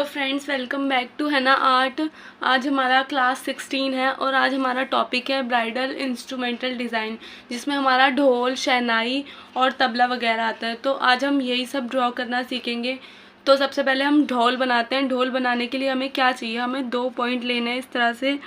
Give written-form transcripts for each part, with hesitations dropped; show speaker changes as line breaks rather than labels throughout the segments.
Hello friends, welcome back to Hannah art. आज हमारा class 16 है और आज हमारा टॉपिक है ब्राइडल इंस्ट्रूमेंटल डिज़ाइन, जिसमें हमारा ढोल, शहनाई और तबला वगैरह आता है। तो आज हम यही सब ड्रॉ करना सीखेंगे। तो सबसे पहले हम ढोल बनाते हैं। ढोल बनाने के लिए हमें क्या चाहिए, हमें 2 पॉइंट लेने हैं। इस तरह से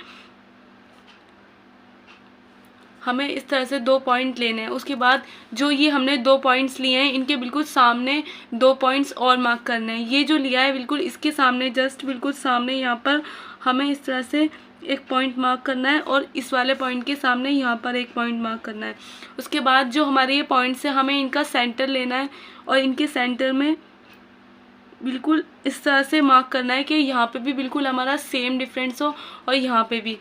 हमें इस तरह से 2 पॉइंट लेने हैं। उसके बाद जो ये हमने 2 पॉइंट्स लिए हैं, इनके बिल्कुल सामने 2 पॉइंट्स और मार्क करने हैं। ये जो लिया है बिल्कुल इसके सामने, जस्ट बिल्कुल सामने यहाँ पर हमें इस तरह से एक पॉइंट मार्क करना है और इस वाले पॉइंट के सामने यहाँ पर एक पॉइंट मार्क करना है। उसके बाद जो हमारे ये पॉइंट्स हैं, हमें इनका सेंटर लेना है और इनके सेंटर में बिल्कुल इस तरह से मार्क करना है कि यहाँ पे भी बिल्कुल हमारा सेम डिफरेंस हो और यहाँ पे भी।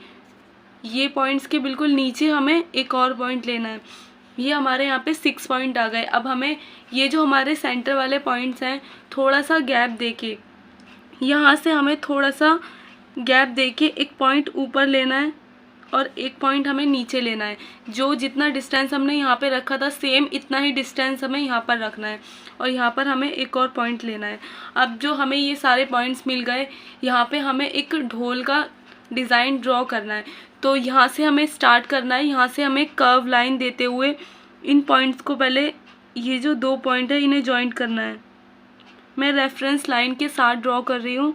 ये पॉइंट्स के बिल्कुल नीचे हमें एक और पॉइंट लेना है। ये हमारे यहाँ पे 6 पॉइंट आ गए। अब हमें ये जो हमारे सेंटर वाले पॉइंट्स हैं, थोड़ा सा गैप देके यहाँ से हमें थोड़ा सा गैप देके एक पॉइंट ऊपर लेना है और एक पॉइंट हमें नीचे लेना है। जो जितना डिस्टेंस हमने यहाँ पे रखा था, सेम इतना ही डिस्टेंस हमें यहाँ पर रखना है और यहाँ पर हमें एक और पॉइंट लेना है। अब जो हमें ये सारे पॉइंट्स मिल गए, यहाँ पे हमें एक ढोल का डिज़ाइन ड्रॉ करना है। तो यहाँ से हमें स्टार्ट करना है। यहाँ से हमें कर्व लाइन देते हुए इन पॉइंट्स को पहले, ये जो 2 पॉइंट है, इन्हें जॉइंट करना है। मैं रेफरेंस लाइन के साथ ड्रॉ कर रही हूँ।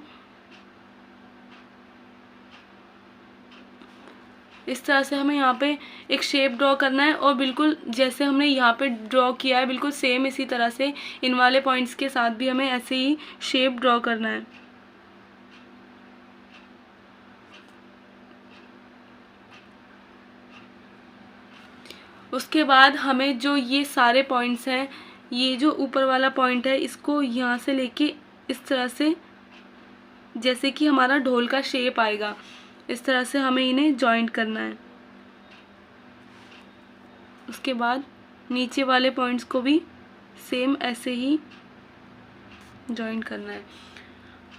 इस तरह से हमें यहाँ पे एक शेप ड्रॉ करना है और बिल्कुल जैसे हमने यहाँ पे ड्रॉ किया है, बिल्कुल सेम इसी तरह से इन वाले पॉइंट्स के साथ भी हमें ऐसे ही शेप ड्रॉ करना है। उसके बाद हमें जो ये सारे पॉइंट्स हैं, ये जो ऊपर वाला पॉइंट है, इसको यहाँ से लेके इस तरह से, जैसे कि हमारा ढोल का शेप आएगा, इस तरह से हमें इन्हें जॉइंट करना है। उसके बाद नीचे वाले पॉइंट्स को भी सेम ऐसे ही जॉइंट करना है।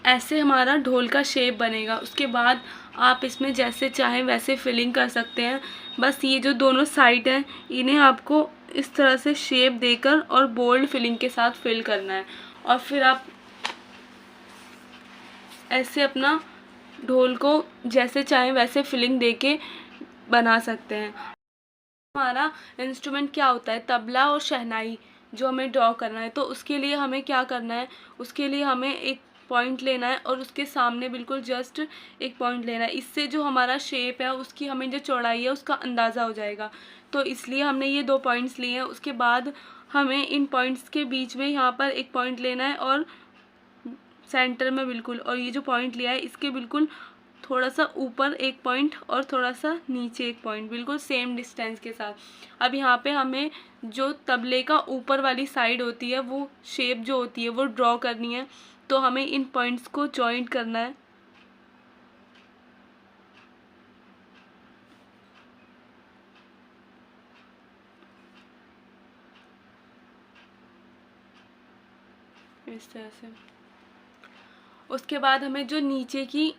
ऐसे हमारा ढोल का शेप बनेगा। उसके बाद आप इसमें जैसे चाहें वैसे फिलिंग कर सकते हैं। बस ये जो दोनों साइड हैं, इन्हें आपको इस तरह से शेप देकर और बोल्ड फिलिंग के साथ फिल करना है और फिर आप ऐसे अपना ढोल को जैसे चाहें वैसे फिलिंग देके बना सकते हैं। हमारा इंस्ट्रूमेंट क्या होता है, तबला और शहनाई, जो हमें ड्रॉ करना है। तो उसके लिए हमें क्या करना है, उसके लिए हमें एक पॉइंट लेना है और उसके सामने बिल्कुल जस्ट एक पॉइंट लेना है। इससे जो हमारा शेप है, उसकी हमें जो चौड़ाई है, उसका अंदाज़ा हो जाएगा। तो इसलिए हमने ये 2 पॉइंट्स लिए हैं। उसके बाद हमें इन पॉइंट्स के बीच में यहाँ पर एक पॉइंट लेना है और सेंटर में बिल्कुल, और ये जो पॉइंट लिया है इसके बिल्कुल थोड़ा सा ऊपर एक पॉइंट और थोड़ा सा नीचे एक पॉइंट, बिल्कुल सेम डिस्टेंस के साथ। अब यहाँ पे हमें जो तबले का ऊपर वाली साइड होती है, वो शेप जो होती है वो ड्रॉ करनी है। तो हमें इन पॉइंट्स को जॉइंट करना है। इस तरह से। उसके बाद हमें जो नीचे की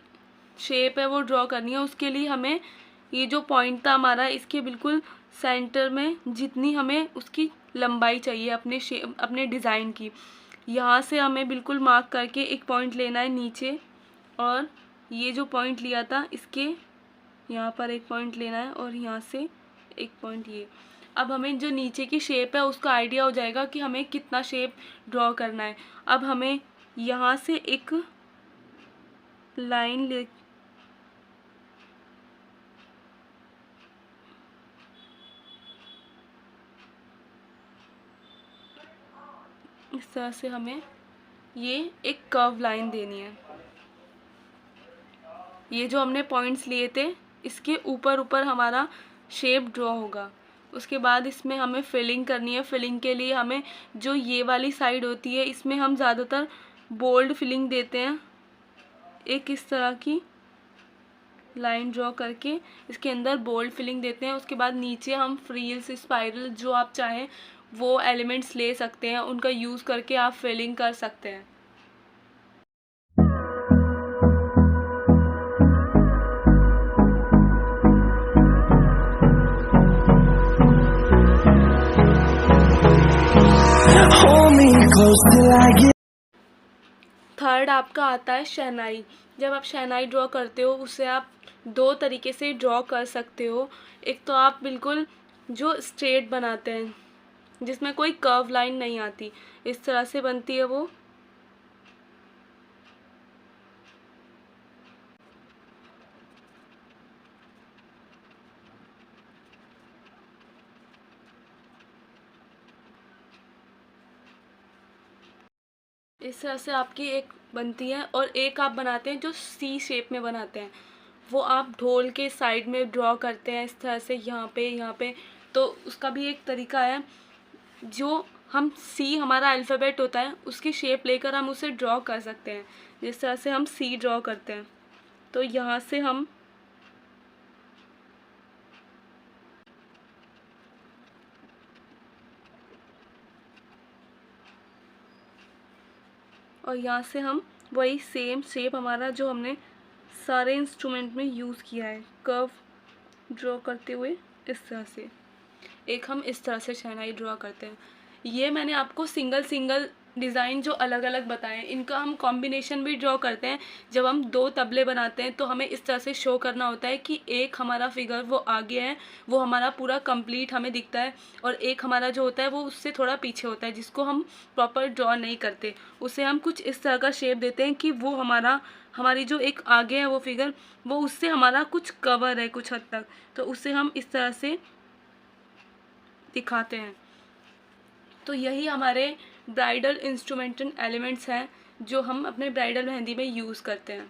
शेप है वो ड्रॉ करनी है। उसके लिए हमें ये जो पॉइंट था हमारा, इसके बिल्कुल सेंटर में जितनी हमें उसकी लंबाई चाहिए अपने शेप, अपने डिज़ाइन की, यहाँ से हमें बिल्कुल मार्क करके एक पॉइंट लेना है नीचे, और ये जो पॉइंट लिया था इसके यहाँ पर एक पॉइंट लेना है और यहाँ से एक पॉइंट ये। अब हमें जो नीचे की शेप है उसका आइडिया हो जाएगा कि हमें कितना शेप ड्रॉ करना है। अब हमें यहाँ से एक लाइन ले, इस तरह से हमें ये एक कर्व लाइन देनी है। ये जो हमने पॉइंट्स लिए थे, इसके ऊपर ऊपर हमारा शेप ड्रॉ होगा। उसके बाद इसमें हमें फिलिंग करनी है। फिलिंग के लिए हमें जो ये वाली साइड होती है, इसमें हम ज़्यादातर बोल्ड फिलिंग देते हैं। एक इस तरह की लाइन ड्रॉ करके इसके अंदर बोल्ड फिलिंग देते हैं। उसके बाद नीचे हम फ्रील्स, स्पाइरल, जो आप चाहें वो एलिमेंट्स ले सकते हैं, उनका यूज़ करके आप फिलिंग कर सकते हैं। थर्ड आपका आता है शहनाई। जब आप शहनाई ड्रॉ करते हो उसे आप दो तरीके से ड्रॉ कर सकते हो। एक तो आप बिल्कुल जो स्ट्रेट बनाते हैं जिसमें कोई कर्व लाइन नहीं आती, इस तरह से बनती है वो। इस तरह से आपकी एक बनती है। और एक आप बनाते हैं जो सी शेप में बनाते हैं, वो आप ढोल के साइड में ड्रॉ करते हैं इस तरह से, यहाँ पे। तो उसका भी एक तरीका है, जो हम सी हमारा अल्फ़ाबेट होता है उसकी शेप लेकर हम उसे ड्रॉ कर सकते हैं। जिस तरह से हम सी ड्रॉ करते हैं, तो यहाँ से हम और यहाँ से हम वही सेम शेप हमारा जो हमने सारे इंस्ट्रूमेंट में यूज़ किया है, कर्व ड्रॉ करते हुए इस तरह से एक हम इस तरह से शहनाई ड्रॉ करते हैं। ये मैंने आपको सिंगल सिंगल डिज़ाइन जो अलग अलग बताए हैं, इनका हम कॉम्बिनेशन भी ड्रॉ करते हैं। जब हम दो तबले बनाते हैं तो हमें इस तरह से शो करना होता है कि एक हमारा फिगर वो आगे है, वो हमारा पूरा कंप्लीट हमें दिखता है, और एक हमारा जो होता है वो उससे थोड़ा पीछे होता है, जिसको हम प्रॉपर ड्रॉ नहीं करते। उसे हम कुछ इस तरह का शेप देते हैं कि वो हमारी जो एक आगे है वो फिगर, वो उससे हमारा कुछ कवर है कुछ हद तक, तो उसे हम इस तरह से दिखाते हैं। तो यही हमारे ब्राइडल इंस्ट्रूमेंटल एलिमेंट्स हैं जो हम अपने ब्राइडल मेहंदी में यूज़ करते हैं।